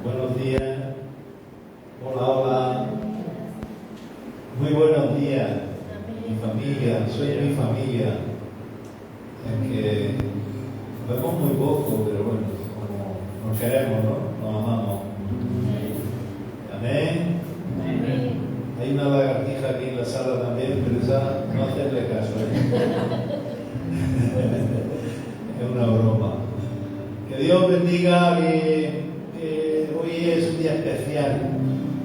Buenos días. Hola, hola. Muy buenos días, mi familia. Soy mi familia. Es que nos vemos muy poco, pero bueno, como nos queremos, ¿no? Nos amamos. Amén. Hay una lagartija aquí en la sala también, pero esa no hacerle caso, Es una broma. Que Dios bendiga, que hoy es un día especial,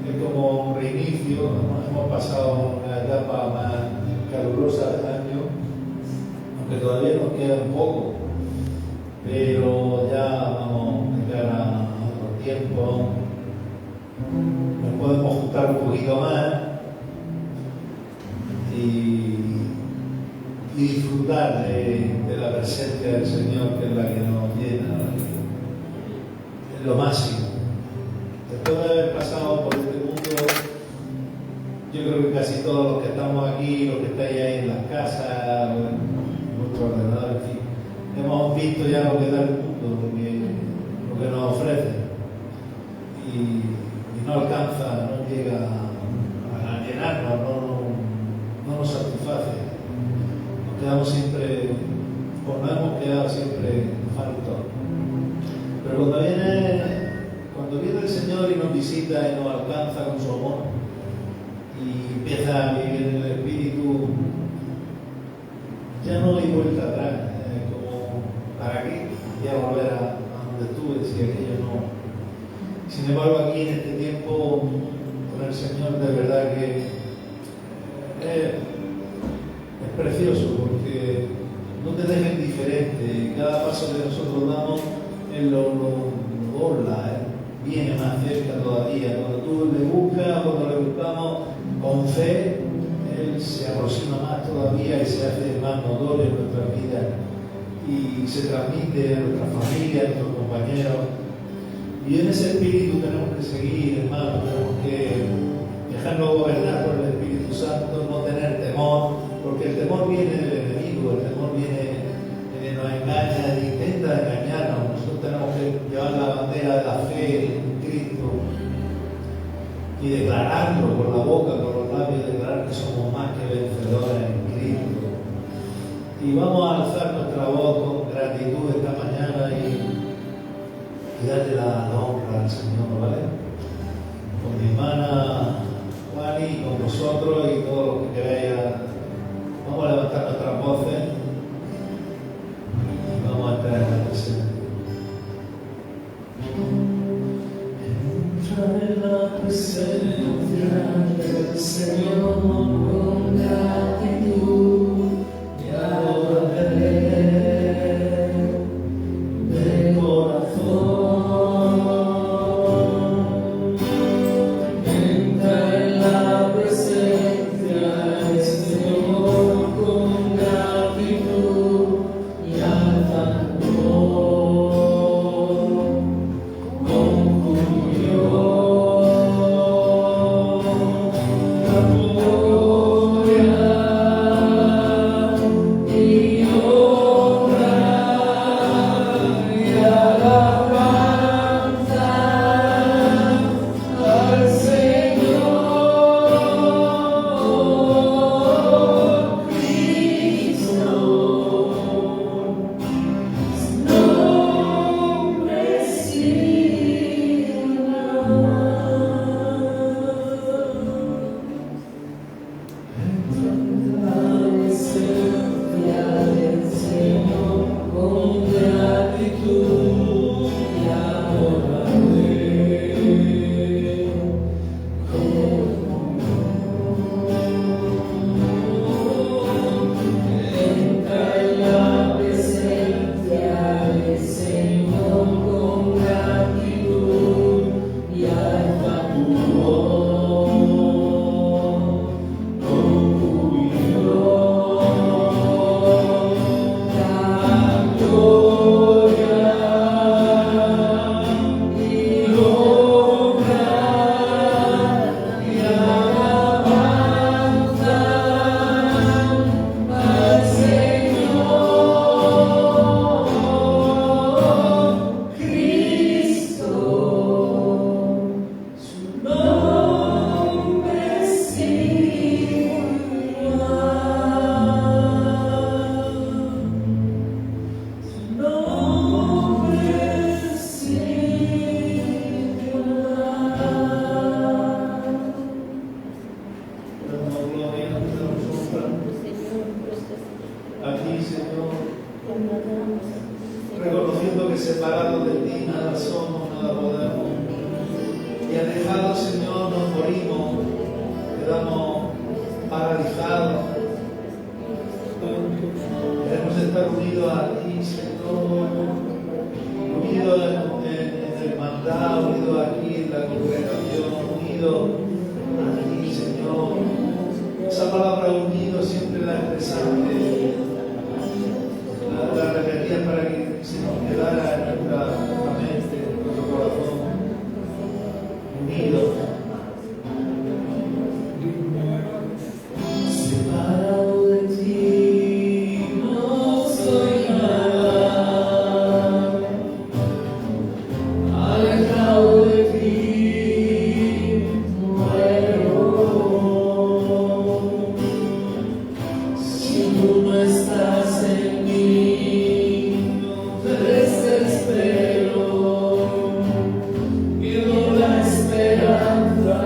es como un reinicio. Hemos pasado una etapa más calurosa del año, aunque todavía nos queda un poco, pero ya vamos de cara a otro tiempo. Nos podemos juntar un poquito más y disfrutar de la presencia del Señor, que es la que nos llena, es lo máximo. Después de haber pasado por este mundo, yo creo que casi todos los que estamos aquí, los que estáis ahí en las casas, en nuestro ordenador, en fin, hemos visto ya lo que da el mundo, lo que nos ofrece, y no alcanza, no llega a llenarnos, no nos satisface. Nos hemos quedado siempre faltos. Pero cuando viene el Señor y nos visita y nos alcanza con su amor y empieza a vivir en el Espíritu, ya no hay vuelta atrás. Como, ¿para qué? Ya volver a donde estuve, si aquello no. Sin embargo, aquí en este tiempo con el Señor, de verdad que es precioso, porque no te deja indiferente. Cada paso que nosotros damos, Él lo dobla, viene más cerca todavía. Cuando tú le buscas, cuando le buscamos con fe, Él se aproxima más todavía y se hace más notorio en nuestra vida y se transmite a nuestra familia, a nuestros compañeros. Y en ese espíritu tenemos que seguir, hermanos, tenemos que dejarnos gobernar por el Espíritu Santo, no tener temor, porque el temor viene del enemigo, el temor nos engaña, intenta engañarnos. Nosotros tenemos que llevar la bandera de la fe en Cristo y declararlo con la boca, con los labios, declarar que somos más que vencedores en Cristo. Y vamos a alzar nuestra voz con gratitud esta mañana y darle la honra al Señor, ¿vale? Con mi hermana Juani y con vosotros y todos los que queráis, vamos a levantar nuestras voces y vamos a entrar en la presencia. Entra en la presencia del Señor con gratitud y adoraré de corazón. Oh de ti nada somos, nada podemos. Y alejados, Señor, nos morimos, quedamos paralizados. Queremos estar unidos a ti, Señor, unidos en el mandado, unidos aquí en la congregación, unidos a ti, Señor. Esa palabra unido siempre la expresamos, la repetía para que se nos quedara en nuestra mente, en nuestro corazón. Unidos. Separado de ti no soy nada, alejado de ti muero. Si tú no estás en mí, no te desespero, pierdo la esperanza.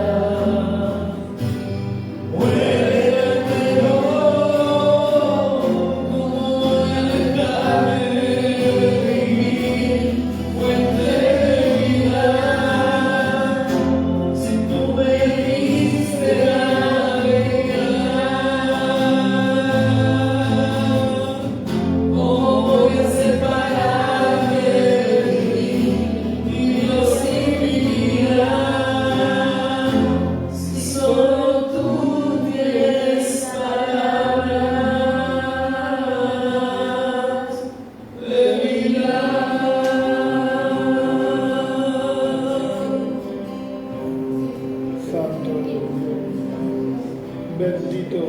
Bendito, oh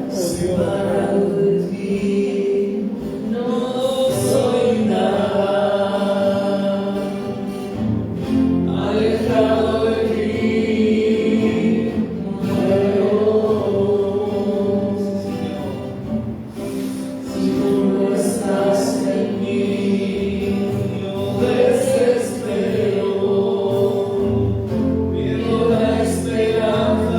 Dios. Separado de ti no soy nada, alejado de ti muero. Si tú no estás en mí, yo desespero, pierdo la esperanza.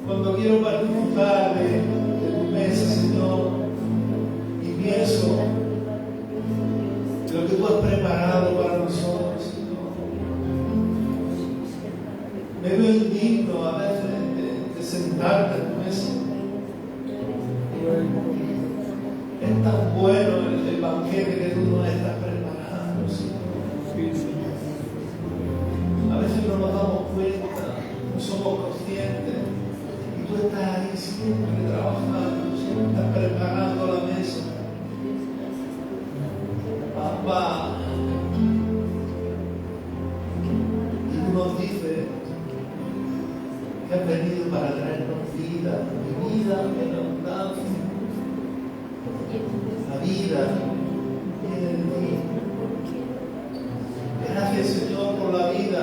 Cuando quiero participar de tu mesa, Señor, y pienso de lo que tú has preparado para nosotros, Señor, me veo indigno a veces de sentarte a tu mesa. Es tan bueno el banquete que tú nos estás preparando, Señor. A veces no nos damos cuenta, no somos conscientes. Y tú estás ahí siempre trabajando, siempre estás preparando la mesa. Papá, y tú nos dices que has venido para traernos vida, y vida en abundancia. La vida viene de ti. Gracias, Señor, por la vida.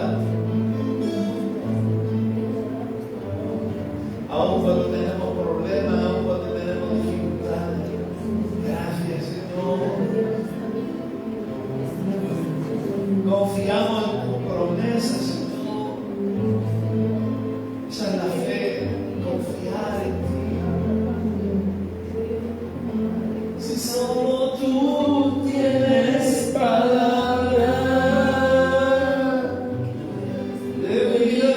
Aun cuando tenemos problemas, aun cuando tenemos dificultades. Gracias, Señor. Confiamos en tus promesas, Señor. Esa es la fe, confiar en ti. Si solo tú tienes palabra de vida.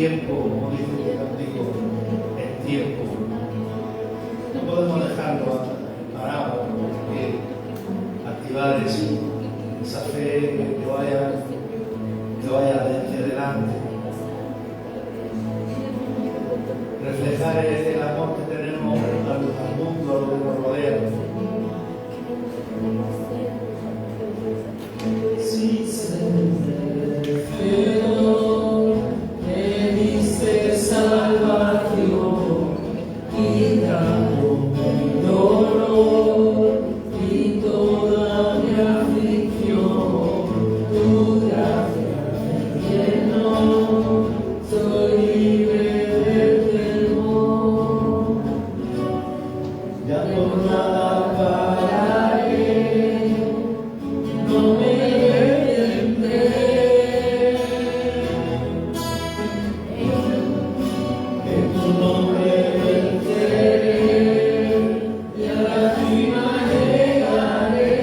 tiempo, como dice el cántico, es tiempo. No podemos dejarlo parado, porque activar esa fe que vaya hacia adelante. Reflejar el amor que tenemos al mundo, a lo que nos rodea. Sí, Señor, me diste salvación, quitando mi dolor y toda mi aflicción. Tu gracia me llenó, soy libre del temor. Ya por nada pararé, no me detendré. En tu nombre venceré y a la cima llegaré.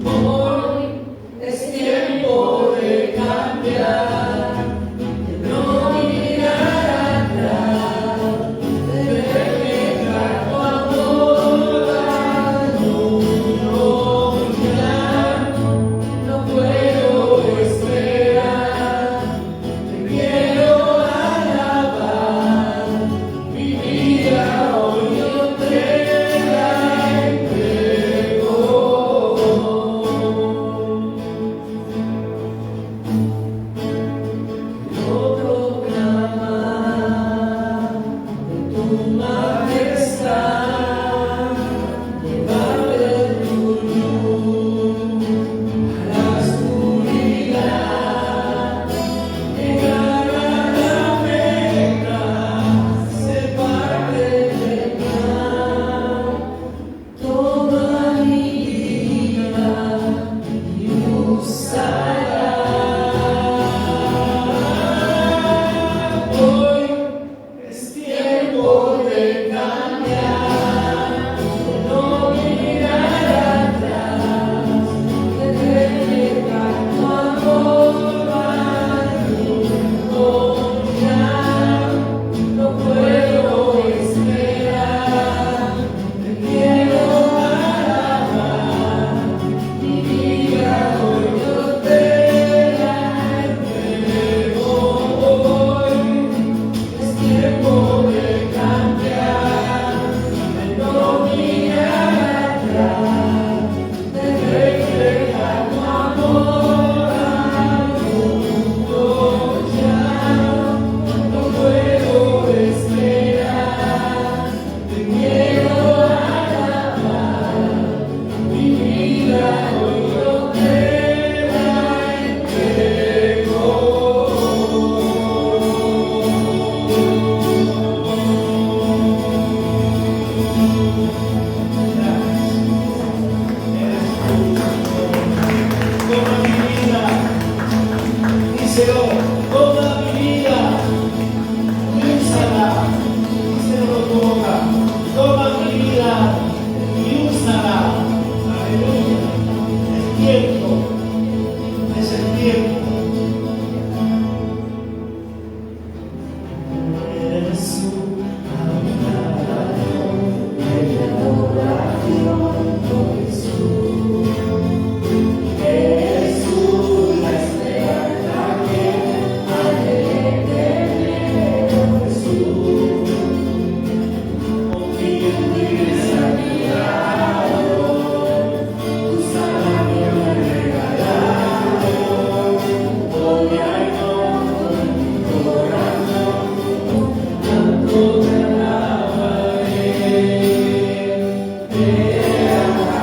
Hoy es tiempo de cambiar, de no mirar atrás, de reflejar tu amor al mundo. Ya no puedo esperar, te quiero alabar, mi vida hoy yo te la entrego. Yo proclamar de tu majestad, llevar tu luz a la oscuridad, llegar a la meta, ser parte del plan. Toma mi vida y úsala. Hoy es tiempo de cambiar, de no mirar atrás, de reflejar tu amor al mundo. Ya no puedo esperar, te quiero alabar, mi vida hoy yo te la entrego. Hoy es tiempo de cambiar, de no mirar atrás, de reflejar tu amor al mundo. Ya no puedo esperar, te quiero alabar, mi vida hoy yo te la entrego. Toma mi vida, díselo, toma mi vida, y úsala, díselo con tu boca, toma mi vida y úsala, aleluya, es tiempo, es el tiempo. Jesús, Jesús, la esperanza que ha de tener. Jesús, confío en ti, desafiado, tu salvación me regalado. Hoy hay gozo en mi corazón, tanto te alabaré, te alabaré.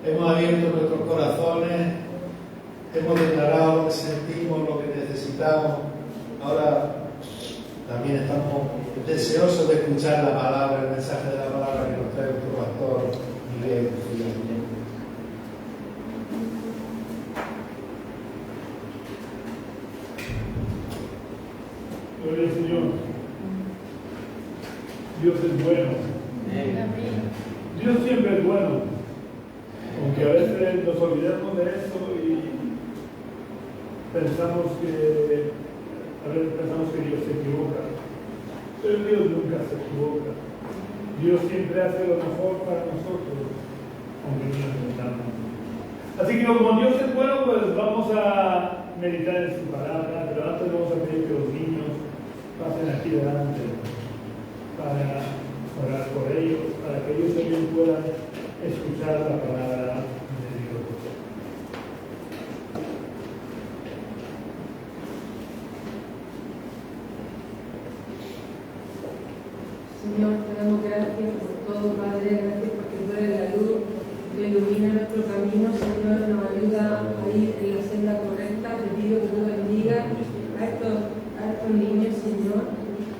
hemos abierto nuestros corazones, hemos declarado lo que sentimos, lo que necesitamos. Ahora también estamos deseosos de escuchar la palabra, el mensaje de la palabra que nos trae nuestro pastor Miguel. Gloria al Señor. Dios es bueno. Dios siempre es bueno. Aunque a veces nos olvidamos de eso y pensamos que Dios se equivoca. Pero Dios nunca se equivoca. Dios siempre hace lo mejor para nosotros, aunque no lo entendamos. Así que como Dios es bueno, pues vamos a meditar en su palabra, pero antes vamos a pedir que los niños pasen aquí delante para orar por ellos, para que ellos también puedan escuchar la palabra de Dios. Señor, te damos gracias por todo, Padre, gracias porque tú eres la luz que ilumina nuestro camino, Señor, nos ayuda a ir en la senda correcta. Te pido que tú bendigas a estos niños, Señor.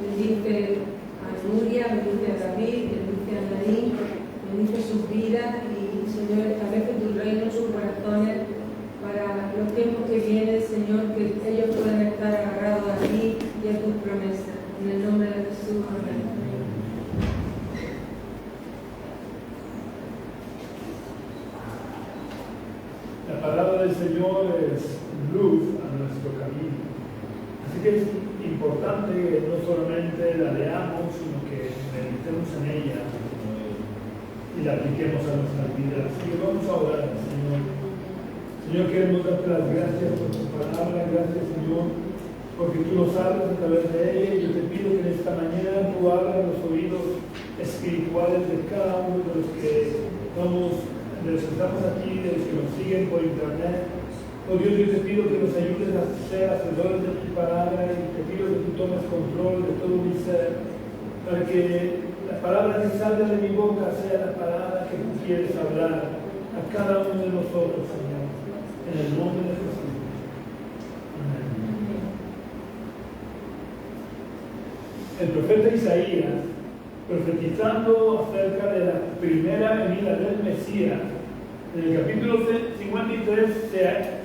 Bendice a Nuria, bendice a David, bendice a Naín, bendice sus vidas y, Señor, establece tu reino en sus corazones para los tiempos que vienen, Señor, que ellos puedan estar agarrados a ti y a tus promesas. En el nombre de Jesús, amén. La palabra del Señor es luz a nuestro camino. Así que es importante que no solamente la leamos, sino que meditemos en ella y la apliquemos a nuestras vidas. Así que vamos a orar al Señor. Señor, queremos darte las gracias por tu palabra. Gracias, Señor, porque tú nos hablas a través de ella. Y yo te pido que en esta mañana tú abras los oídos espirituales de cada uno de los que estamos aquí, de los que nos siguen por internet. Oh Dios, yo te pido que nos ayudes a ser hacedores de tu palabra y te pido que tú tomes control de todo mi ser, para que la palabra que salga de mi boca sea la palabra que tú quieres hablar a cada uno de nosotros, Señor, en el nombre de Jesús. Amén. El profeta Isaías, profetizando acerca de la primera venida del Mesías, en el capítulo 53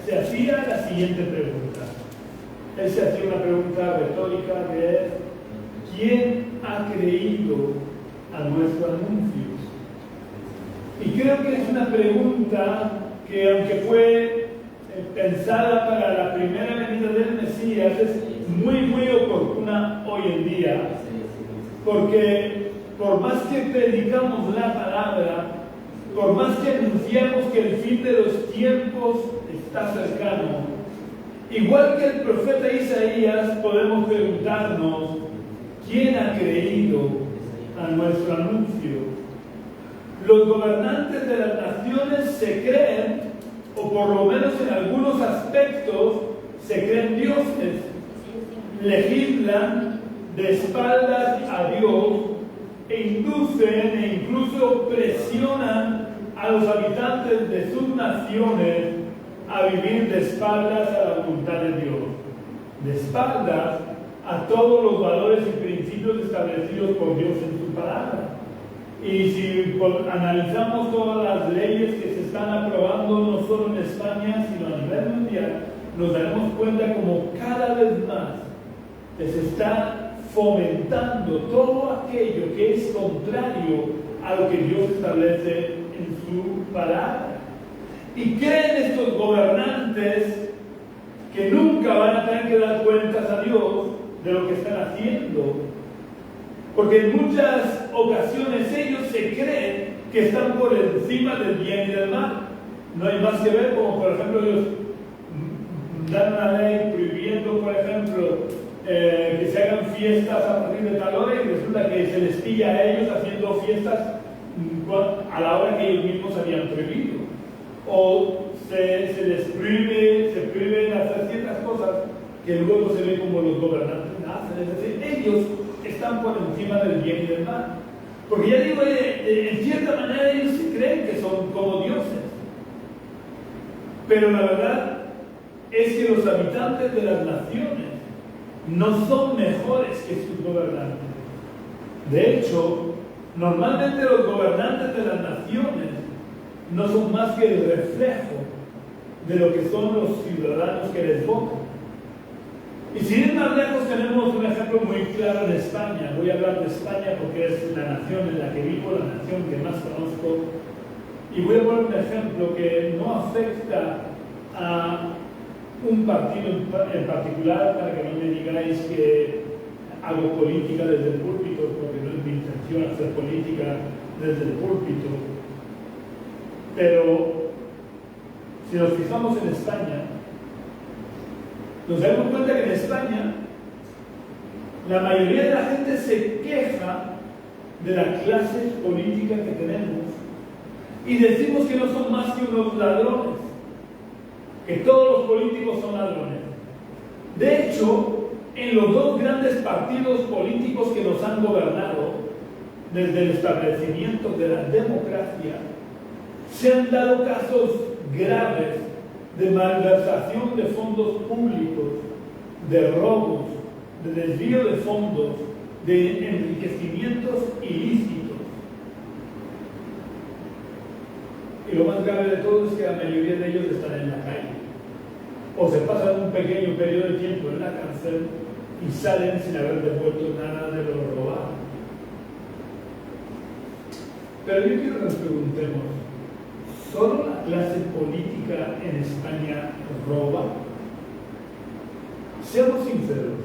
se hacía la siguiente pregunta. Él se hacía una pregunta retórica que es: ¿quién ha creído a nuestro anuncio? Y creo que es una pregunta que, aunque fue pensada para la primera venida del Mesías, es muy oportuna hoy en día, porque por más que predicamos la palabra, por más que anunciamos que el fin de los tiempos está cercano, igual que el profeta Isaías, podemos preguntarnos: ¿quién ha creído a nuestro anuncio? Los gobernantes de las naciones se creen, o por lo menos en algunos aspectos, se creen dioses. Legislan de espaldas a Dios e inducen e incluso presionan a los habitantes de sus naciones a vivir de espaldas a la voluntad de Dios, de espaldas a todos los valores y principios establecidos por Dios en su palabra. Y si analizamos todas las leyes que se están aprobando no solo en España, sino a nivel mundial, nos daremos cuenta como cada vez más se está fomentando todo aquello que es contrario a lo que Dios establece en su palabra. Y creen estos gobernantes que nunca van a tener que dar cuentas a Dios de lo que están haciendo, porque en muchas ocasiones ellos se creen que están por encima del bien y del mal. No hay más que ver, como por ejemplo ellos dan una ley prohibiendo, por ejemplo, que se hagan fiestas a partir de tal hora, y resulta que se les pilla a ellos haciendo fiestas a la hora que ellos mismos habían prohibido. O se les prohíben hacer ciertas cosas que luego se ve como los gobernantes hacen. Es decir, ellos están por encima del bien y del mal. Porque ya digo, en cierta manera ellos se creen que son como dioses. Pero la verdad es que los habitantes de las naciones no son mejores que sus gobernantes. De hecho, normalmente los gobernantes de las naciones no son más que el reflejo de lo que son los ciudadanos que les votan. Y sin ir más lejos, tenemos un ejemplo muy claro en España. Voy a hablar de España porque es la nación en la que vivo, la nación que más conozco. Y voy a poner un ejemplo que no afecta a un partido en particular, para que no me digáis que hago política desde el púlpito, porque no es mi intención hacer política desde el púlpito. Pero si nos fijamos en España, nos damos cuenta que en España la mayoría de la gente se queja de la clase política que tenemos y decimos que no son más que unos ladrones, que todos los políticos son ladrones. De hecho, en los dos grandes partidos políticos que nos han gobernado desde el establecimiento de la democracia, se han dado casos graves de malversación de fondos públicos, de robos, de desvío de fondos, de enriquecimientos ilícitos. Y lo más grave de todo es que la mayoría de ellos están en la calle. O se pasan un pequeño periodo de tiempo en la cárcel y salen sin haber devuelto nada de lo robado. Pero yo quiero que nos preguntemos, ¿solo la clase política en España roba? Seamos sinceros.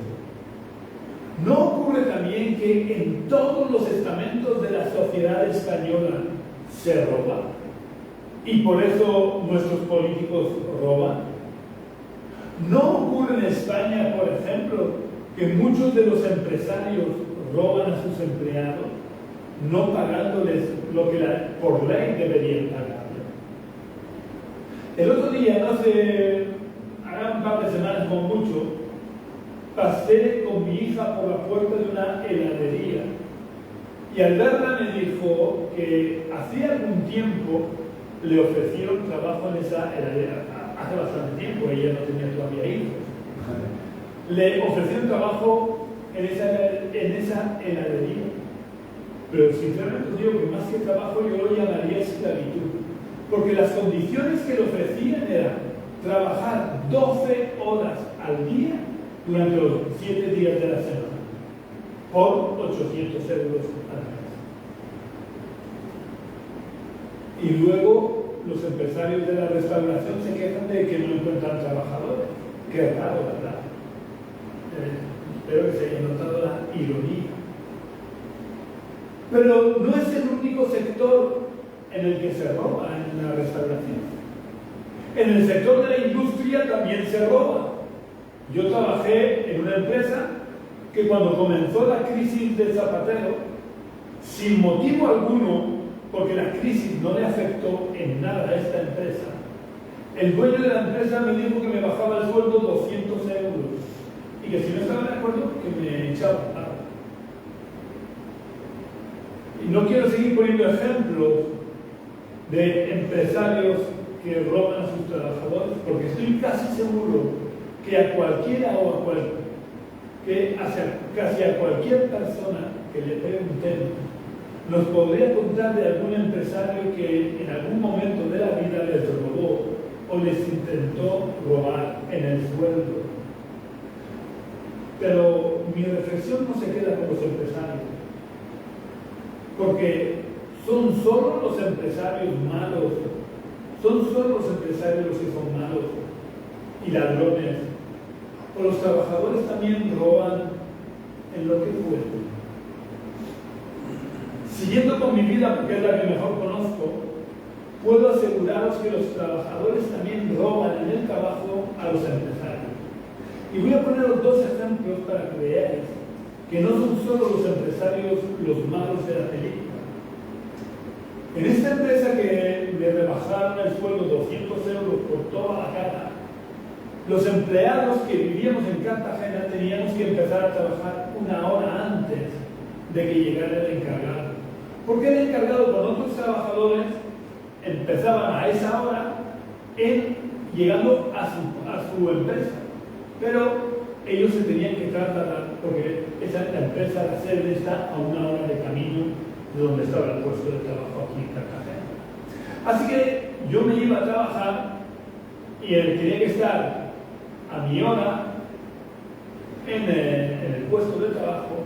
¿No ocurre también que en todos los estamentos de la sociedad española se roba? Y por eso nuestros políticos roban. ¿No ocurre en España, por ejemplo, que muchos de los empresarios roban a sus empleados, no pagándoles lo que por ley deberían pagar? El otro día, hará un par de semanas como mucho, pasé con mi hija por la puerta de una heladería y al verla me dijo que hacía algún tiempo le ofrecieron trabajo en esa heladería. Hace bastante tiempo, ella no tenía todavía hijos. Le ofrecieron trabajo en esa heladería. Pero sinceramente os digo que más que trabajo yo lo llamaría esclavitud. Porque las condiciones que le ofrecían eran trabajar 12 horas al día durante los 7 días de la semana por 800 euros al mes. Y luego los empresarios de la restauración se quejan de que no encuentran trabajadores. Qué raro, ¿verdad? Espero que se haya notado la ironía. Pero no es el único sector en el que se roba en la restauración. En el sector de la industria también se roba. Yo trabajé en una empresa que cuando comenzó la crisis del Zapatero, sin motivo alguno, porque la crisis no le afectó en nada a esta empresa, el dueño de la empresa me dijo que me bajaba el sueldo 200 euros y que si no estaba de acuerdo, que me echaba. Y no quiero seguir poniendo ejemplos de empresarios que roban a sus trabajadores, porque estoy casi seguro que a cualquiera casi a cualquier persona que le preguntemos nos podría contar de algún empresario que en algún momento de la vida les robó o les intentó robar en el sueldo. Pero mi reflexión no se queda con los empresarios, porque son solo los empresarios malos, son solo los empresarios los que son malos y ladrones, o los trabajadores también roban en lo que pueden. Siguiendo con mi vida, porque es la que mejor conozco, puedo aseguraros que los trabajadores también roban en el trabajo a los empresarios. Y voy a poneros dos ejemplos para que veáis que no son solo los empresarios los malos de la película. En esta empresa que le rebajaron el sueldo 200 euros por toda la cara, los empleados que vivíamos en Cartagena teníamos que empezar a trabajar 1 hora antes de que llegara el encargado. Porque el encargado con otros trabajadores empezaban a esa hora, él llegando a su empresa. Pero ellos se tenían que trasladar porque la empresa, la sede, está a 1 hora de camino de donde estaba el puesto de trabajo aquí en Cartagena. Así que yo me iba a trabajar y tenía que estar a mi hora en el puesto de trabajo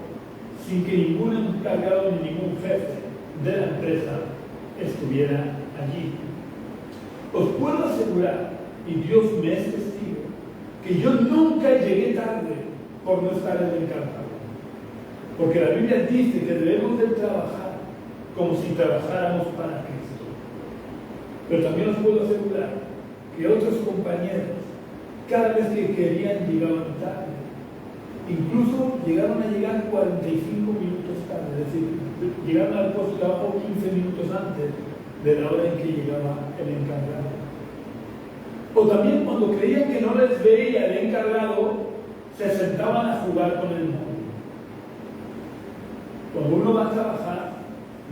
sin que ningún encargado ni ningún jefe de la empresa estuviera allí. Os puedo asegurar, y Dios me es testigo, que yo nunca llegué tarde por no estar en el encargado. Porque la Biblia dice que debemos de trabajar como si trabajáramos para Cristo. Pero también os puedo asegurar que otros compañeros, cada vez que querían, llegaban tarde. Incluso llegaron a llegar 45 minutos tarde, es decir, llegaron al puesto de trabajo 15 minutos antes de la hora en que llegaba el encargado. O también cuando creían que no les veía el encargado, se sentaban a jugar con el móvil. Cuando uno va a trabajar,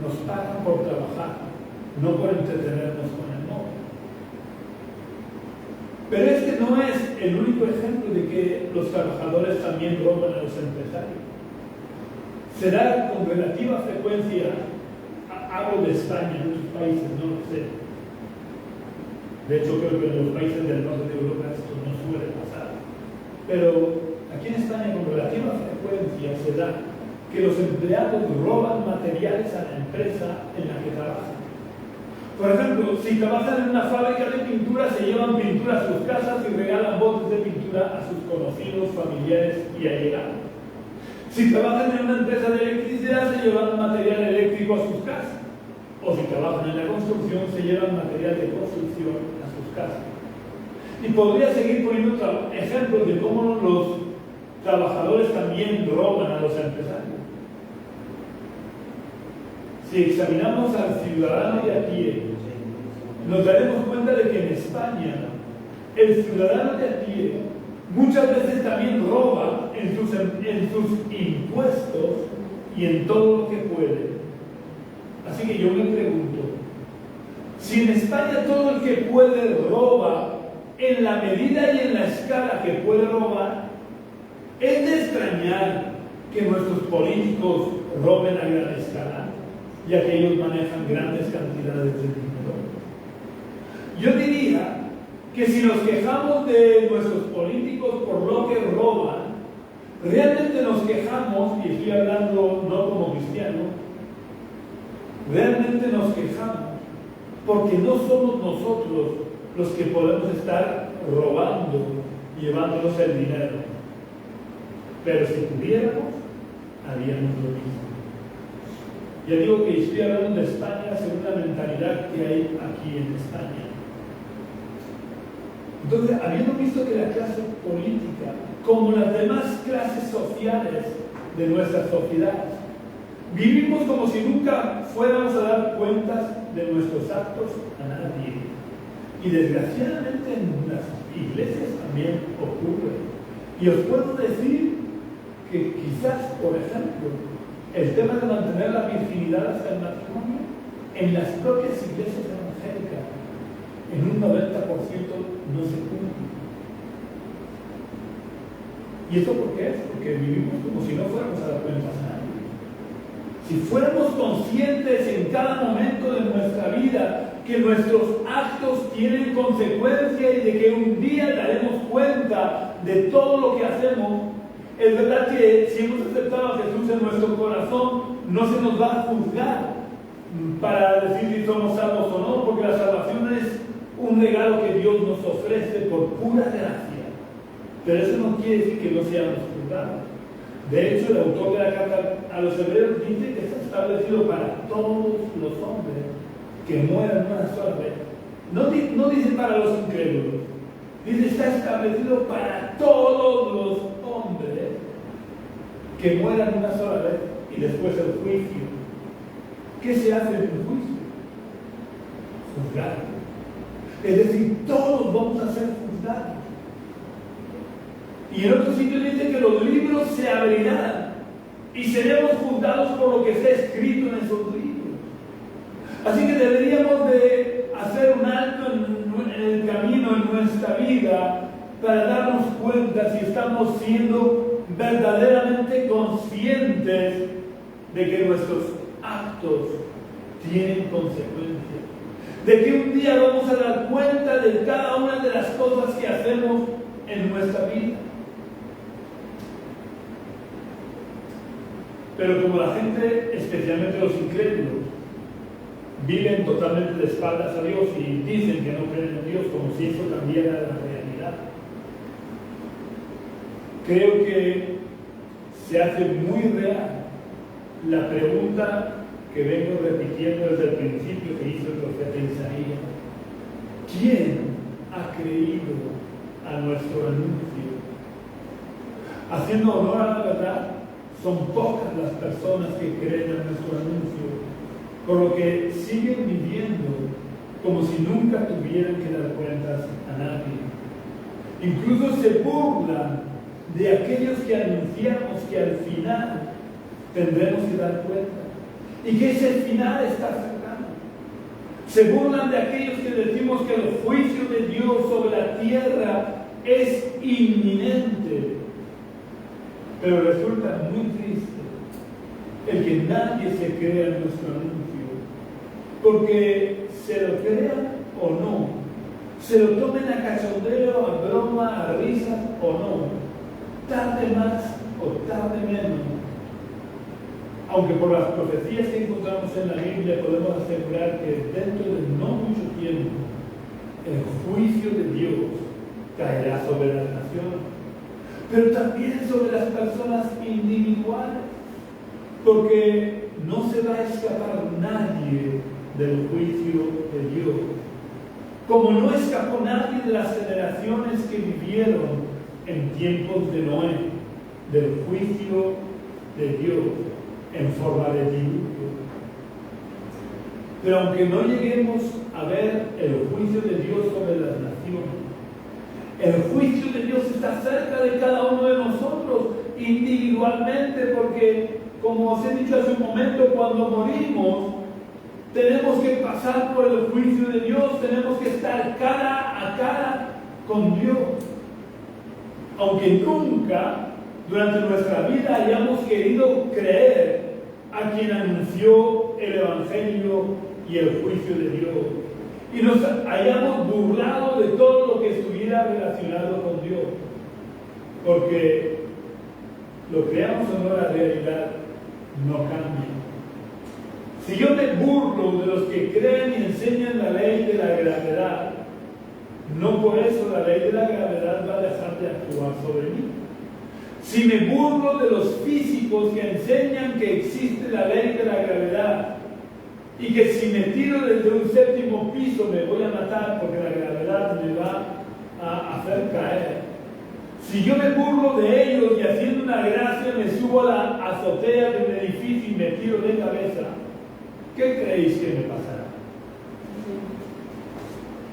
nos pagan por trabajar, no por entretenernos con el móvil. Pero este no es el único ejemplo de que los trabajadores también roban a los empresarios. Se da con relativa frecuencia, hablo de España, en otros países, no lo sé. De hecho, creo que en los países del norte de Europa esto no suele pasar. Pero aquí en España con relativa frecuencia se da que los empleados roban materiales a la empresa en la que trabajan. Por ejemplo, si trabajan en una fábrica de pintura, se llevan pintura a sus casas y regalan botes de pintura a sus conocidos, familiares y allegados. Si trabajan en una empresa de electricidad, se llevan material eléctrico a sus casas. O si trabajan en la construcción, se llevan material de construcción a sus casas. Y podría seguir poniendo ejemplos de cómo los trabajadores también roban a los empresarios. Si examinamos al ciudadano de a pie, nos daremos cuenta de que en España el ciudadano de a pie muchas veces también roba en sus impuestos y en todo lo que puede. Así que yo me pregunto, si en España todo el que puede roba en la medida y en la escala que puede robar, es de extrañar que nuestros políticos roben a gran escala, ya que ellos manejan grandes cantidades de dinero. Yo diría que si nos quejamos de nuestros políticos por lo que roban, realmente nos quejamos, y estoy hablando no como cristiano, realmente nos quejamos porque no somos nosotros los que podemos estar robando, llevándonos el dinero. Pero si pudiéramos, haríamos lo mismo. Ya digo que estoy hablando de España según la mentalidad que hay aquí en España. Entonces, habiendo visto que la clase política, como las demás clases sociales de nuestra sociedad, vivimos como si nunca fuéramos a dar cuentas de nuestros actos a nadie. Y desgraciadamente en las iglesias también ocurre. Y os puedo decir que quizás, por ejemplo, el tema de mantener la virginidad hasta el matrimonio, en las propias iglesias evangélicas, en un 90% no se cumple. ¿Y esto por qué es? Porque vivimos como si no fuéramos a dar cuentas a nadie. Si fuéramos conscientes en cada momento de nuestra vida que nuestros actos tienen consecuencia y de que un día daremos cuenta de todo lo que hacemos, es verdad que si hemos aceptado a Jesús en nuestro corazón, no se nos va a juzgar para decir si somos salvos o no, porque la salvación es un regalo que Dios nos ofrece por pura gracia. Pero eso no quiere decir que no seamos juzgados. De hecho, el autor de la carta a los hebreos dice que está establecido para todos los hombres que mueran una sola vez. No dice para los incrédulos, dice está establecido para todos los hombres que mueran una sola vez y después el juicio. ¿Qué se hace en el juicio? Juzgar. Es decir, todos vamos a ser juzgados. Y en otro sitio dice que los libros se abrirán y seremos juzgados por lo que está escrito en esos libros. Así que deberíamos de hacer un alto en el camino, en nuestra vida para darnos cuenta si estamos siendo verdaderamente conscientes de que nuestros actos tienen consecuencias, de que un día vamos a dar cuenta de cada una de las cosas que hacemos en nuestra vida. Pero como la gente, especialmente los incrédulos, viven totalmente de espaldas a Dios y dicen que no creen en Dios, como si eso cambiara la realidad, creo que se hace muy real la pregunta que vengo repitiendo desde el principio que hizo el profeta Isaías: ¿quién ha creído a nuestro anuncio? Haciendo honor a la verdad, son pocas las personas que creen a nuestro anuncio, por lo que siguen viviendo como si nunca tuvieran que dar cuentas a nadie. Incluso se burlan de aquellos que anunciamos que al final tendremos que dar cuenta y que ese final está cercano. Se burlan de aquellos que decimos que el juicio de Dios sobre la tierra es inminente. Pero resulta muy triste el que nadie se crea en nuestro anuncio, porque se lo crean o no, se lo tomen a cachondeo, a broma, a risas o no, tarde más o tarde menos. Aunque por las profecías que encontramos en la Biblia podemos asegurar que dentro de no mucho tiempo el juicio de Dios caerá sobre las naciones, pero también sobre las personas individuales, porque no se va a escapar nadie del juicio de Dios, como no escapó nadie de las generaciones que vivieron en tiempos de Noé, del juicio de Dios en forma de diluvio. Pero aunque no lleguemos a ver el juicio de Dios sobre las naciones, el juicio de Dios está cerca de cada uno de nosotros individualmente, porque, como os he dicho hace un momento, cuando morimos tenemos que pasar por el juicio de Dios, tenemos que estar cara a cara con Dios. Aunque nunca durante nuestra vida hayamos querido creer a quien anunció el Evangelio y el juicio de Dios, y nos hayamos burlado de todo lo que estuviera relacionado con Dios, porque lo creamos o no, la realidad no cambia. Si yo me burlo de los que creen y enseñan la ley de la gravedad, no por eso la ley de la gravedad va a dejar de actuar sobre mí. Si me burlo de los físicos que enseñan que existe la ley de la gravedad y que si me tiro desde un séptimo piso me voy a matar porque la gravedad me va a hacer caer, si yo me burlo de ellos y haciendo una gracia me subo a la azotea de un edificio y me tiro de cabeza, ¿qué creéis que me pasará?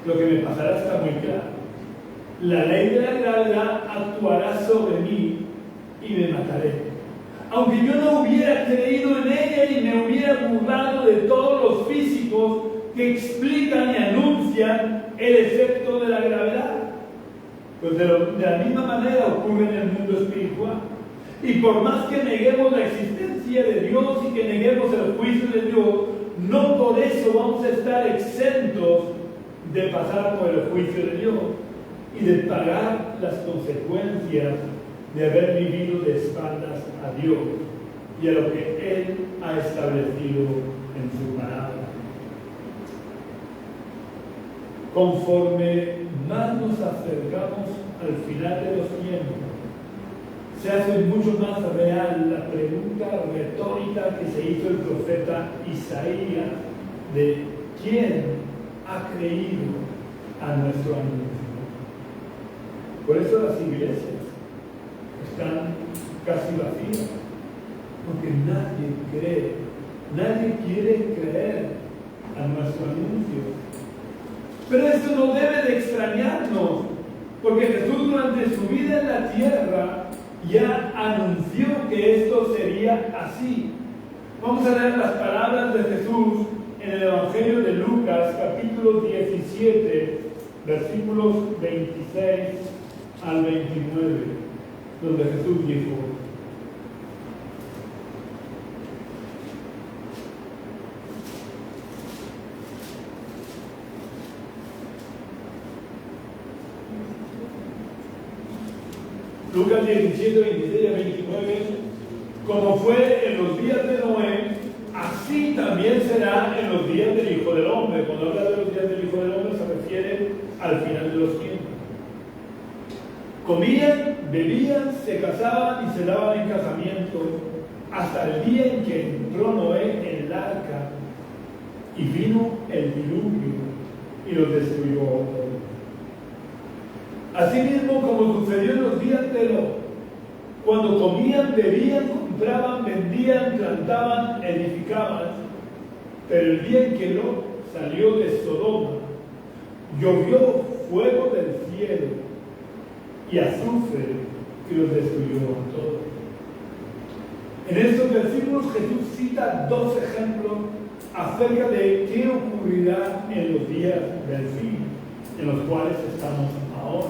Lo que me pasará está muy claro. La ley de la gravedad actuará sobre mí y me mataré. Aunque yo no hubiera creído en ella y me hubiera burlado de todos los físicos que explican y anuncian el efecto de la gravedad. Pues de la misma manera ocurre en el mundo espiritual. Y por más que neguemos la existencia de Dios y que neguemos el juicio de Dios, no por eso vamos a estar exentos de pasar por el juicio de Dios y de pagar las consecuencias de haber vivido de espaldas a Dios y a lo que Él ha establecido en su palabra. Conforme más nos acercamos al final de los tiempos, se hace mucho más real la pregunta retórica que se hizo el profeta Isaías de ¿quién ha creído a nuestro anuncio? Por eso las iglesias están casi vacías, porque nadie cree, nadie quiere creer a nuestro anuncio. Pero esto no debe de extrañarnos, porque Jesús durante su vida en la tierra ya anunció que esto sería así. Vamos a leer las palabras de Jesús en el Evangelio de Lucas, capítulo 17, versículos 26 al 29, donde Jesús dijo: Lucas 17, 26 a 29, como fue en los días de Noé, así también será en los días del Hijo del Hombre. Cuando habla de los días del Hijo del Hombre se refiere al final de los tiempos. Comían, bebían, se casaban y se daban en casamiento hasta el día en que entró Noé en el arca y vino el diluvio y los destruyó a todos. Asimismo, como sucedió en los días de Lot, cuando comían, bebían, compraban, vendían, plantaban, edificaban, pero el día en que Lot salió de Sodoma, llovió fuego del cielo y azufre que los destruyó a todos. En estos versículos Jesús cita dos ejemplos acerca de qué ocurrirá en los días del fin, en los cuales estamos ahora.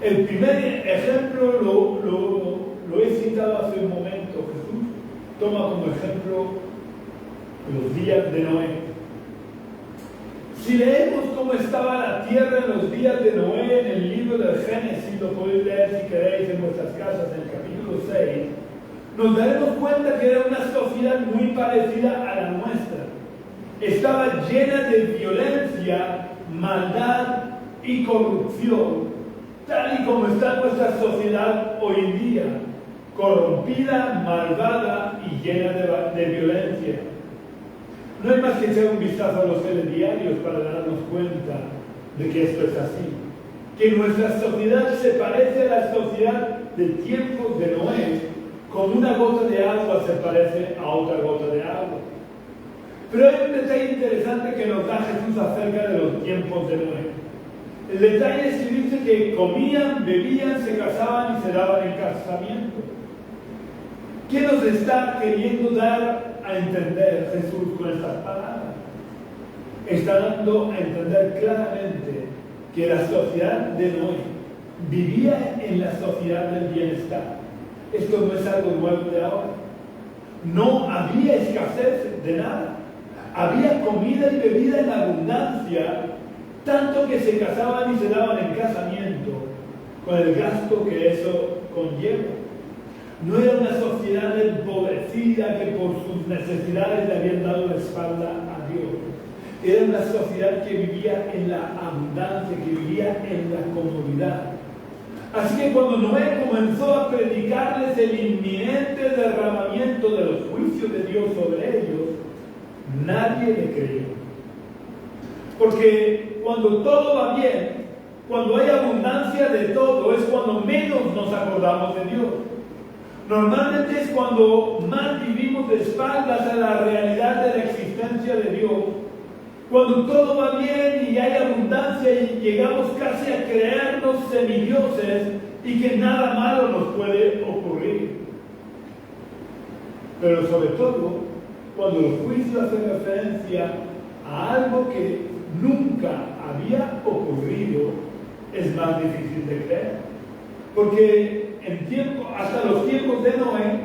El primer ejemplo lo he citado hace un momento. Jesús toma como ejemplo los días de Noé. Si leemos cómo estaba la tierra en los días de Noé en el libro del Génesis, lo podéis leer si queréis en vuestras casas, en el capítulo 6, nos daremos cuenta que era una sociedad muy parecida a la nuestra. Estaba llena de violencia, maldad y corrupción, tal y como está nuestra sociedad hoy en día, corrompida, malvada y llena de violencia. No hay más que echar un vistazo a los telediarios para darnos cuenta de que esto es así. Que nuestra sociedad se parece a la sociedad de tiempos de Noé, como una gota de agua se parece a otra gota de agua. Pero hay un detalle interesante que nos da Jesús acerca de los tiempos de Noé. El detalle es que dice que comían, bebían, se casaban y se daban en casamiento. ¿Qué nos está queriendo dar a entender Jesús con estas palabras? Está dando a entender claramente que la sociedad de Noé vivía en la sociedad del bienestar. Esto no es algo nuevo de ahora. No había escasez de nada. Había comida y bebida en abundancia, tanto que se casaban y se daban en casamiento, con el gasto que eso conlleva. No era una sociedad empobrecida que por sus necesidades le habían dado la espalda a Dios. Era una sociedad que vivía en la abundancia, que vivía en la comodidad. Así que cuando Noé comenzó a predicarles el inminente derramamiento de los juicios de Dios sobre ellos, nadie le creyó. Porque cuando todo va bien, cuando hay abundancia de todo, es cuando menos nos acordamos de Dios. Normalmente es cuando más vivimos de espaldas a la realidad de la existencia de Dios. Cuando todo va bien y hay abundancia y llegamos casi a creernos semidioses y que nada malo nos puede ocurrir. Pero sobre todo, cuando el juicio hace referencia a algo que nunca había ocurrido, es más difícil de creer. Porque hasta los tiempos de Noé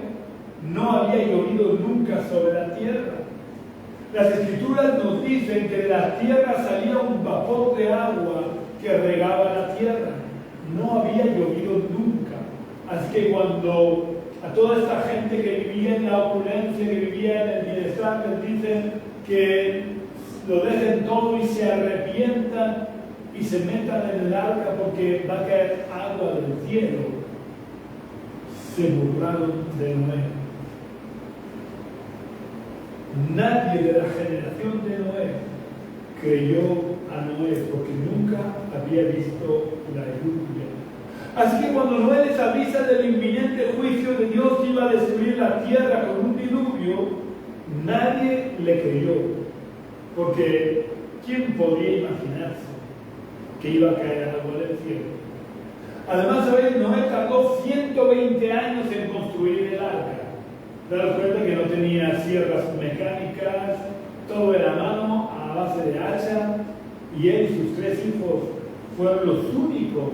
no había llovido nunca sobre la tierra. Las Escrituras nos dicen que de la tierra salía un vapor de agua que regaba la tierra. No había llovido nunca. Así que cuando a toda esta gente que vivía en la opulencia, que vivía en el bienestar, les dicen que lo dejen todo y se arrepientan y se metan en el arca porque va a caer agua del cielo, se burlaron de Noé. Nadie de la generación de Noé creyó a Noé porque nunca había visto la lluvia. Así que cuando Noé les avisa del inminente juicio de Dios que iba a destruir la tierra con un diluvio, nadie le creyó. Porque ¿quién podría imaginarse que iba a caer agua del cielo? Además, ¿sabéis? Noé tardó 120 años en construir el arca. Daros cuenta que no tenía sierras mecánicas, todo era a mano, a base de hacha, y él y sus 3 hijos fueron los únicos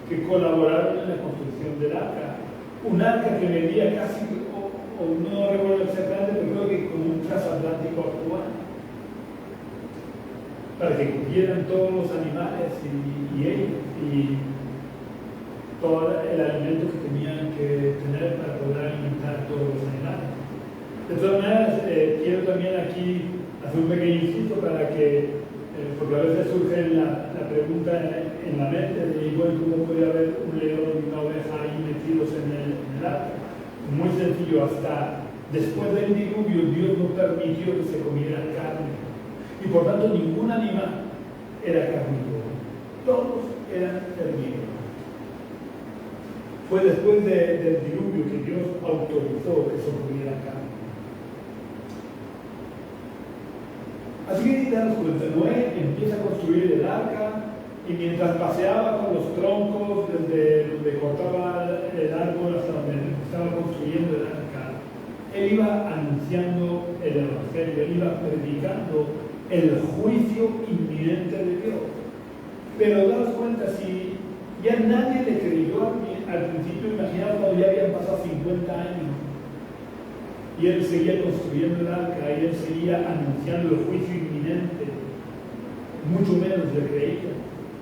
que colaboraron en la construcción del arca. Un arca que medía casi, o no recuerdo exactamente, pero creo que como un transatlántico actual, para que cubieran todos los animales y ellos, y todo el alimento que tenían que tener para poder alimentar a todos los animales. De todas maneras, quiero también aquí hacer un pequeño inciso para que, porque a veces surge la pregunta en la mente de, bueno, ¿cómo puede haber un león y una oveja ahí metidos en el arca? Muy sencillo, hasta después del diluvio Dios no permitió que se comiera carne, y por tanto ningún animal era carnívoro, todos eran herbívoros. Fue después del diluvio que Dios autorizó que se comiera carne. Así que daros cuenta, Noé empieza a construir el arca, y mientras paseaba con los troncos desde donde cortaba el árbol hasta donde estaba construyendo el arca, él iba anunciando el evangelio, él iba predicando el juicio inminente de Dios. Pero daos cuenta, si ya nadie le creyó al principio, imaginaos cuando ya habían pasado 50 años y él seguía construyendo el arca y él seguía anunciando el juicio inminente, mucho menos le creían.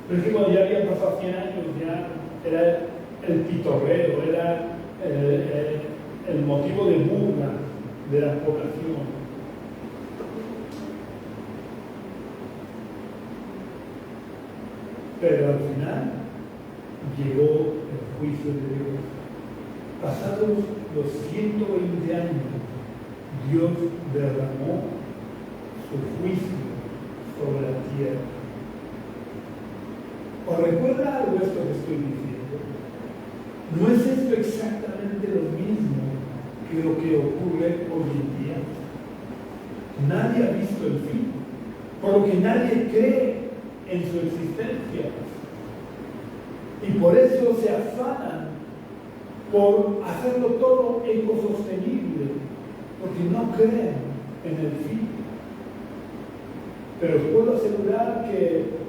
Pero es que cuando ya habían pasado 100 años ya era el pitorreo, era el motivo de burla de la población. Pero al final llegó el juicio de Dios. Pasados los 120 años, Dios derramó su juicio sobre la tierra. ¿Os recuerda algo esto que estoy diciendo? ¿No es esto exactamente lo mismo que lo que ocurre hoy en día? Nadie ha visto el fin, por lo que nadie cree en su existencia. Y por eso se afanan por hacerlo todo ecosostenible, porque no creen en el fin. Pero os puedo asegurar que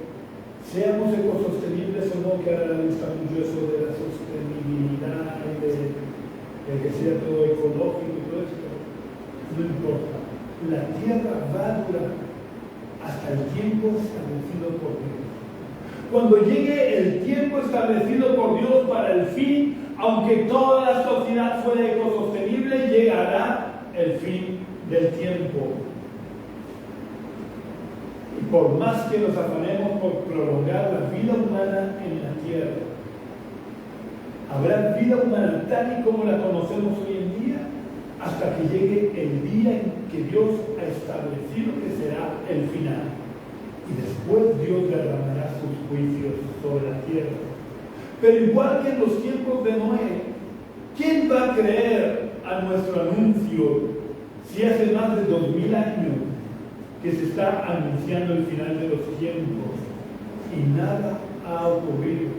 seamos ecosostenibles o no, que ahora me gusta mucho eso de la sostenibilidad y de que sea todo ecológico y todo esto, no importa. La tierra va a durar hasta el tiempo establecido por Dios. Cuando llegue el tiempo establecido por Dios para el fin, aunque toda la sociedad fuera ecosostenible, llegará el fin del tiempo. Y por más que nos afanemos por prolongar la vida humana en la tierra, habrá vida humana tal y como la conocemos hoy en día, hasta que llegue el día en que Dios ha establecido que será el final. Y después Dios derramará sus juicios sobre la tierra. Pero igual que en los tiempos de Noé, ¿quién va a creer a nuestro anuncio si hace más de 2000 años que se está anunciando el final de los tiempos y nada ha ocurrido?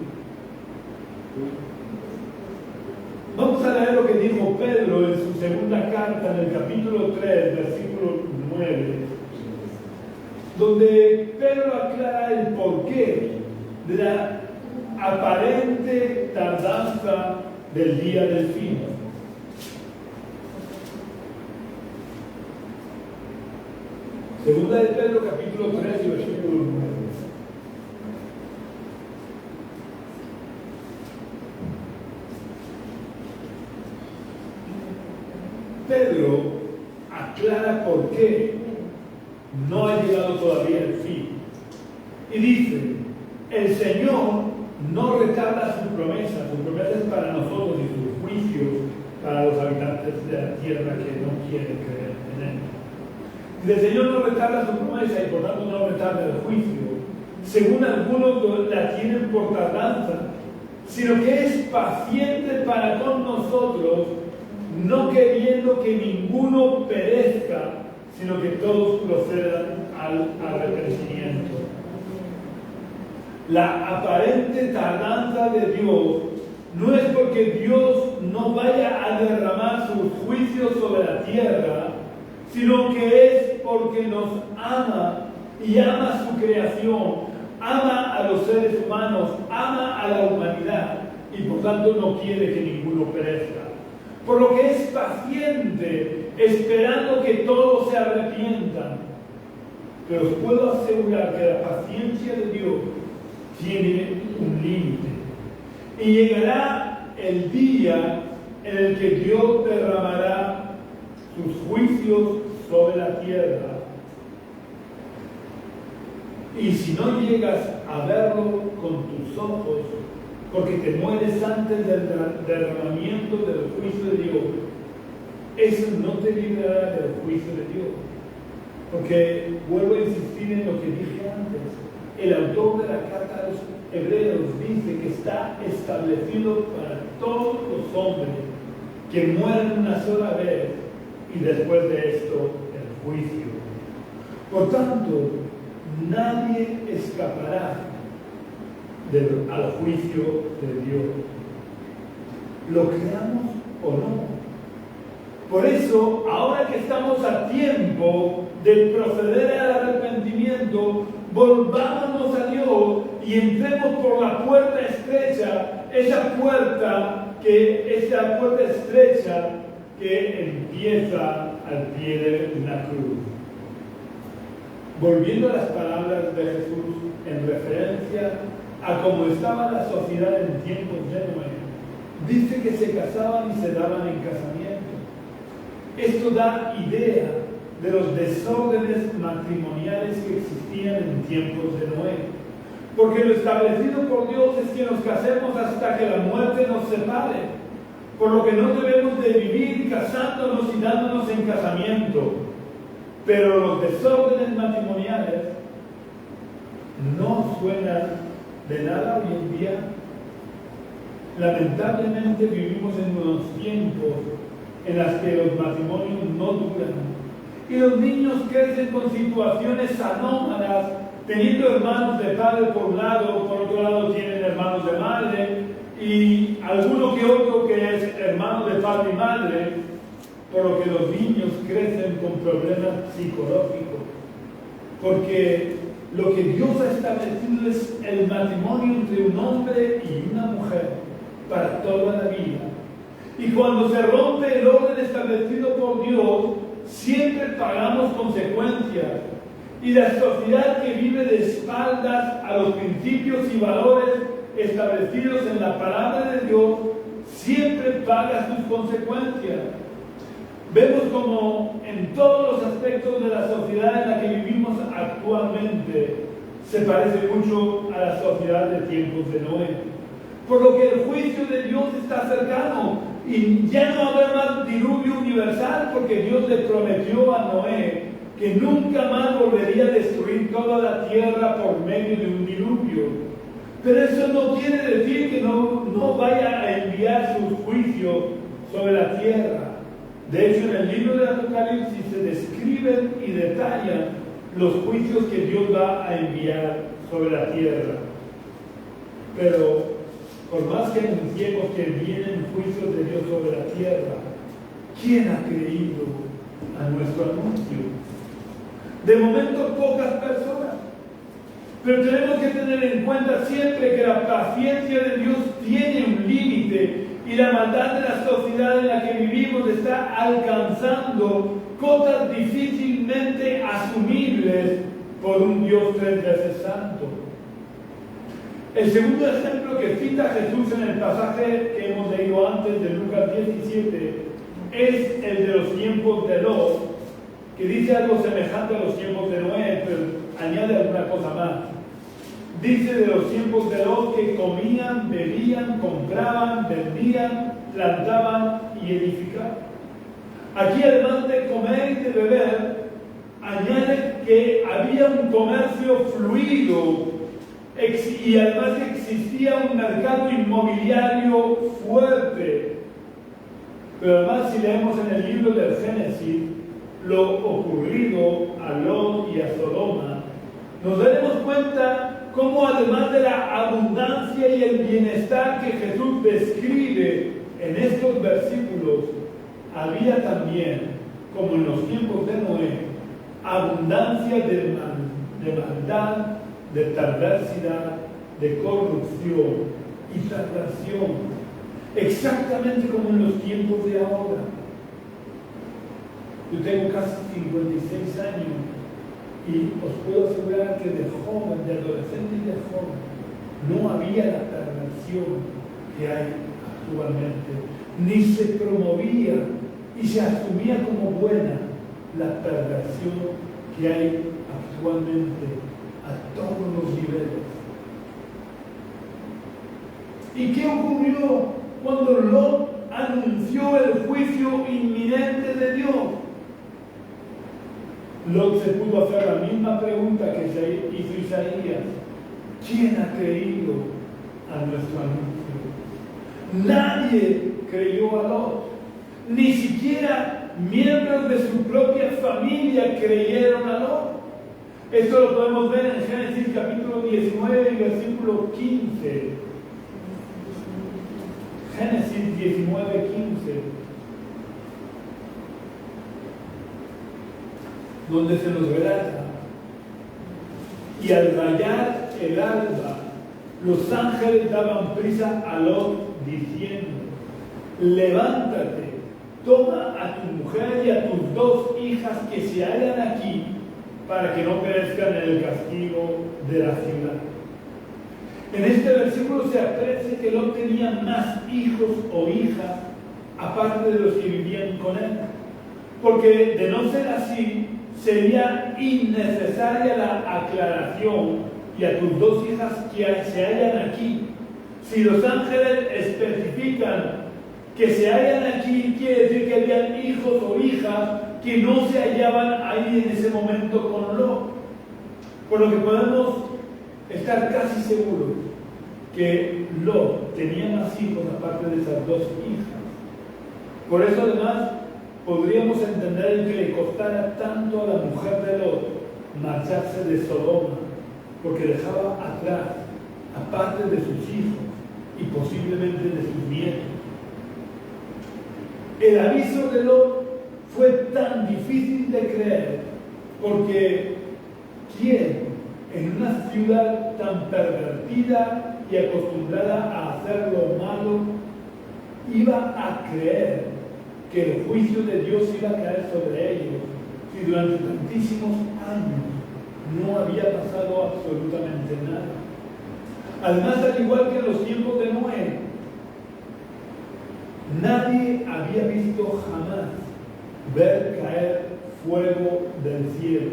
Vamos a leer lo que dijo Pedro en su segunda carta, en el capítulo 3, versículo 9, donde Pedro aclara el porqué de la aparente tardanza del día del fin. Segunda de Pedro, capítulo 3, versículo 9. Pedro aclara por qué no ha llegado todavía el fin. Y dice, el Señor no retarda su promesa es para nosotros y sus juicios para los habitantes de la tierra que no quieren creer en Él. Y el Señor no retarda su promesa y por tanto no retarda el juicio, según algunos la tienen por tardanza, sino que es paciente para con nosotros, no queriendo que ninguno perezca, sino que todos procedan al arrepentimiento. La aparente tardanza de Dios no es porque Dios no vaya a derramar sus juicios sobre la tierra, sino que es porque nos ama y ama su creación, ama a los seres humanos, ama a la humanidad y por tanto no quiere que ninguno perezca. Por lo que es paciente, esperando que todos se arrepientan. Pero os puedo asegurar que la paciencia de Dios tiene un límite. Y llegará el día en el que Dios derramará sus juicios sobre la tierra. Y si no llegas a verlo con tus ojos, porque te mueres antes del derramamiento del juicio de Dios, eso no te librará del juicio de Dios. Porque vuelvo a insistir en lo que dije antes. El autor de la carta a los Hebreos dice que está establecido para todos los hombres que mueren una sola vez y después de esto el juicio. Por tanto, nadie escapará al juicio de Dios, lo creamos o no. Por eso, ahora que estamos a tiempo de proceder al arrepentimiento, volvámonos a Dios y entremos por la puerta estrecha, esa puerta estrecha que empieza al pie de una cruz. Volviendo a las palabras de Jesús en referencia a cómo estaba la sociedad en tiempos de Noé, dice que se casaban y se daban en casamiento. Esto da idea de los desórdenes matrimoniales que existían en tiempos de Noé. Porque lo establecido por Dios es que nos casemos hasta que la muerte nos separe. Por lo que no debemos de vivir casándonos y dándonos en casamiento. Pero los desórdenes matrimoniales no suenan de nada hoy en día. Lamentablemente vivimos en unos tiempos en las que los matrimonios no duran. Y los niños crecen con situaciones anómalas, teniendo hermanos de padre por un lado, por otro lado tienen hermanos de madre, y alguno que otro que es hermano de padre y madre, por lo que los niños crecen con problemas psicológicos. Porque lo que Dios ha establecido es el matrimonio entre un hombre y una mujer para toda la vida. Y cuando se rompe el orden establecido por Dios, siempre pagamos consecuencias. Y la sociedad que vive de espaldas a los principios y valores establecidos en la palabra de Dios, siempre paga sus consecuencias. Vemos como en todos los aspectos de la sociedad en la que vivimos actualmente se parece mucho a la sociedad de tiempos de Noé. Por lo que el juicio de Dios está cercano y ya no va a haber más diluvio universal, porque Dios le prometió a Noé que nunca más volvería a destruir toda la tierra por medio de un diluvio. Pero eso no quiere decir que no vaya a enviar sus juicios sobre la tierra. De hecho, en el libro de Apocalipsis se describen y detallan los juicios que Dios va a enviar sobre la tierra. Pero, por más que anunciemos que vienen juicios de Dios sobre la tierra, ¿quién ha creído a nuestro anuncio? De momento, pocas personas. Pero tenemos que tener en cuenta siempre que la paciencia de Dios tiene un límite y la maldad de la sociedad en la que vivimos está alcanzando cotas difícilmente asumibles por un Dios 3 veces santo. El segundo ejemplo que cita Jesús en el pasaje que hemos leído antes de Lucas 17 es el de los tiempos de Lot, que dice algo semejante a los tiempos de Noé, pero añade alguna cosa más. Dice de los tiempos de Lot que comían, bebían, compraban, vendían, plantaban y edificaban. Aquí, además de comer y de beber, añade que había un comercio fluido y además existía un mercado inmobiliario fuerte. Pero además, si leemos en el libro del Génesis lo ocurrido a Lot y a Sodoma, nos daremos cuenta cómo además de la abundancia y el bienestar que Jesús describe en estos versículos, había también, como en los tiempos de Noé, abundancia de maldad de perversidad, de corrupción y perversión, exactamente como en los tiempos de ahora. Yo tengo casi 56 años y os puedo asegurar que de joven, de adolescente y de joven, no había la perversión que hay actualmente, ni se promovía y se asumía como buena la perversión que hay actualmente a todos los niveles. ¿Y qué ocurrió cuando Lot anunció el juicio inminente de Dios? Lot se pudo hacer la misma pregunta que hizo Isaías: ¿quién ha creído a nuestro anuncio? Nadie creyó a Lot, ni siquiera miembros de su propia familia creyeron a Lot. Esto lo podemos ver en Génesis capítulo 19 y versículo 15. Génesis 19, 15. Donde se nos relata: y al rayar el alba, los ángeles daban prisa a Lot diciendo: levántate, toma a tu mujer y a tus 2 hijas que se hallan aquí, para que no perezcan en el castigo de la ciudad. En este versículo se aprecia que Lot tenía más hijos o hijas aparte de los que vivían con él, porque de no ser así sería innecesaria la aclaración: y a tus 2 hijas que se hallan aquí. Si los ángeles especifican que se hallan aquí, quiere decir que habían hijos o hijas que no se hallaban ahí en ese momento con Lot. Por lo que podemos estar casi seguros que Lot tenía más hijos aparte de esas 2 hijas. Por eso además podríamos entender que le costara tanto a la mujer de Lot marcharse de Sodoma, porque dejaba atrás, aparte de sus hijos y posiblemente de sus nietos. El aviso de Lot fue tan difícil de creer porque ¿quién en una ciudad tan pervertida y acostumbrada a hacer lo malo iba a creer que el juicio de Dios iba a caer sobre ellos si durante tantísimos años no había pasado absolutamente nada? Además, al igual que en los tiempos de Noé, nadie había visto jamás ver caer fuego del cielo.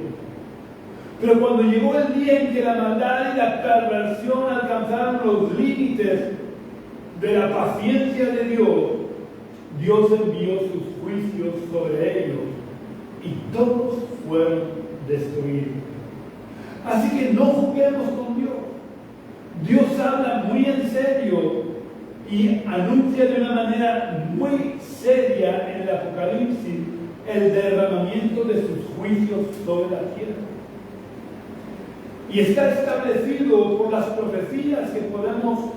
Pero cuando llegó el día en que la maldad y la perversión alcanzaron los límites de la paciencia de Dios, Dios envió sus juicios sobre ellos y todos fueron destruidos. Así que no juguemos con Dios. Dios habla muy en serio y anuncia de una manera muy seria en el Apocalipsis el derramamiento de sus juicios sobre la tierra. Y está establecido por las profecías que podemos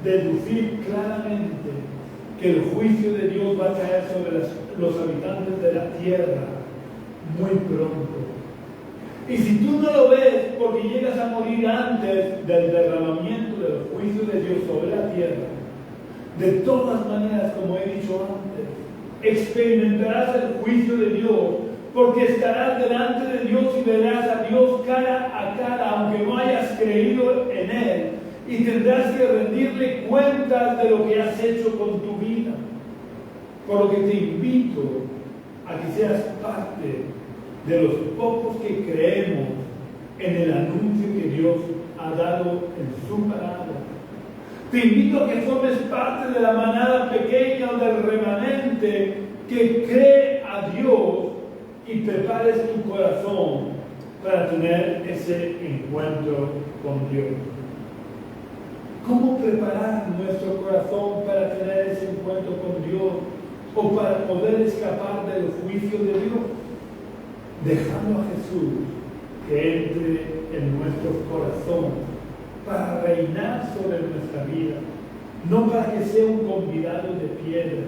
deducir claramente que el juicio de Dios va a caer sobre los habitantes de la tierra muy pronto. Y si tú no lo ves porque llegas a morir antes del derramamiento del juicio de Dios sobre la tierra, de todas maneras, como he dicho antes, experimentarás el juicio de Dios, porque estarás delante de Dios y verás a Dios cara a cara, aunque no hayas creído en Él, y tendrás que rendirle cuentas de lo que has hecho con tu vida. Por lo que te invito a que seas parte de los pocos que creemos en el anuncio que Dios ha dado en su palabra. Te invito a que formes parte de la manada pequeña o del remanente que cree a Dios y prepares tu corazón para tener ese encuentro con Dios. ¿Cómo preparar nuestro corazón para tener ese encuentro con Dios o para poder escapar del juicio de Dios? Dejando a Jesús que entre en nuestro corazón para reinar sobre nuestra vida, no para que sea un convidado de piedra,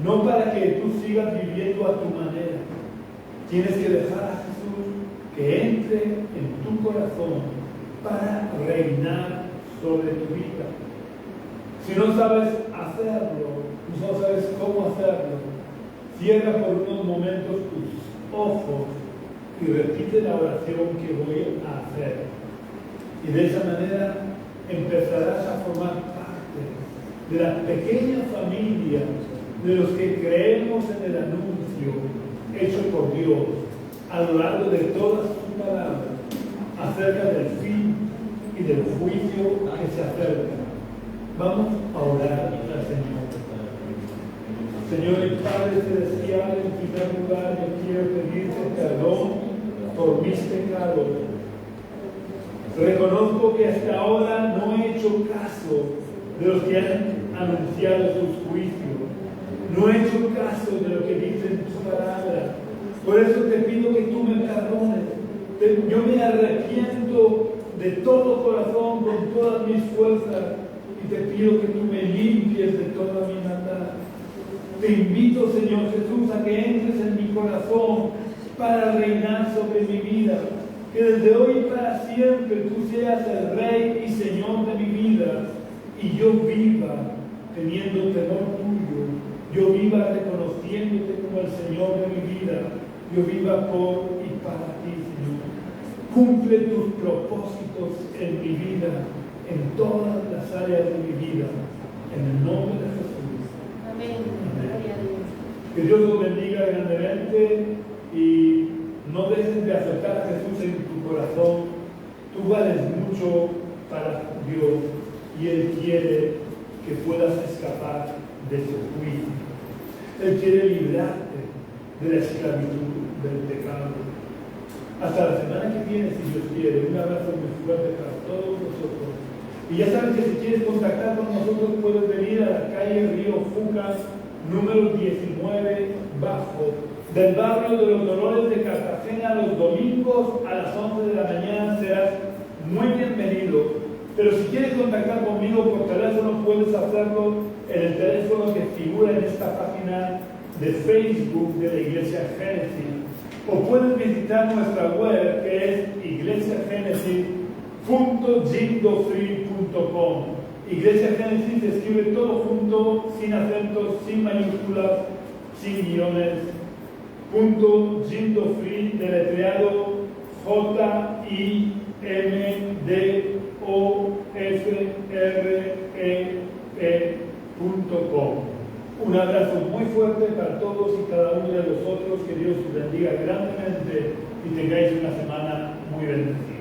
no para que tú sigas viviendo a tu manera. Tienes que dejar a Jesús que entre en tu corazón para reinar sobre tu vida. Si no sabes hacerlo, no sabes cómo hacerlo, cierra por unos momentos tus ojos y repite la oración que voy a hacer. Y de esa manera empezarás a formar parte de la pequeña familia de los que creemos en el anuncio hecho por Dios a lo largo de todas sus palabras acerca del fin y del juicio que se acerca. Vamos a orar al Señor. Señor y Padre Celestial, en primer lugar yo quiero pedirte perdón por mis pecados. Reconozco que hasta ahora no he hecho caso de los que han anunciado sus juicios. No he hecho caso de lo que dicen tus palabras. Por eso te pido que tú me perdones. Yo me arrepiento de todo corazón, con todas mis fuerzas, y te pido que tú me limpies de toda mi maldad. Te invito, Señor Jesús, a que entres en mi corazón para reinar sobre mi vida. Que desde hoy para siempre tú seas el Rey y Señor de mi vida, y yo viva teniendo temor tuyo, yo viva reconociéndote como el Señor de mi vida, yo viva por y para ti, Señor. Cumple tus propósitos en mi vida, en todas las áreas de mi vida, en el nombre de Jesús. Amén. Amén. Que Dios los bendiga grandemente y no dejes de aceptar a Jesús en tu corazón. Tú vales mucho para Dios y Él quiere que puedas escapar de su juicio. Él quiere librarte de la esclavitud del pecado. Hasta la semana que viene, si Dios quiere. Un abrazo muy fuerte para todos nosotros. Y ya sabes que si quieres contactar con nosotros, puedes venir a la calle Río Fucas, número 19 bajo, del barrio de los Dolores de Cartagena, los domingos a las 11 de la mañana. Serás muy bienvenido. Pero si quieres contactar conmigo por teléfono, puedes hacerlo en el teléfono que figura en esta página de Facebook de la Iglesia Génesis. O puedes visitar nuestra web, que es iglesiagenesis.jindofree.com. Iglesia Génesis se escribe todo junto, sin acentos, sin mayúsculas, sin guiones. Jindofree, deletreado JIMDOFREE.com. Un abrazo muy fuerte para todos y cada uno de vosotros. Que Dios os bendiga grandemente y tengáis una semana muy bendecida.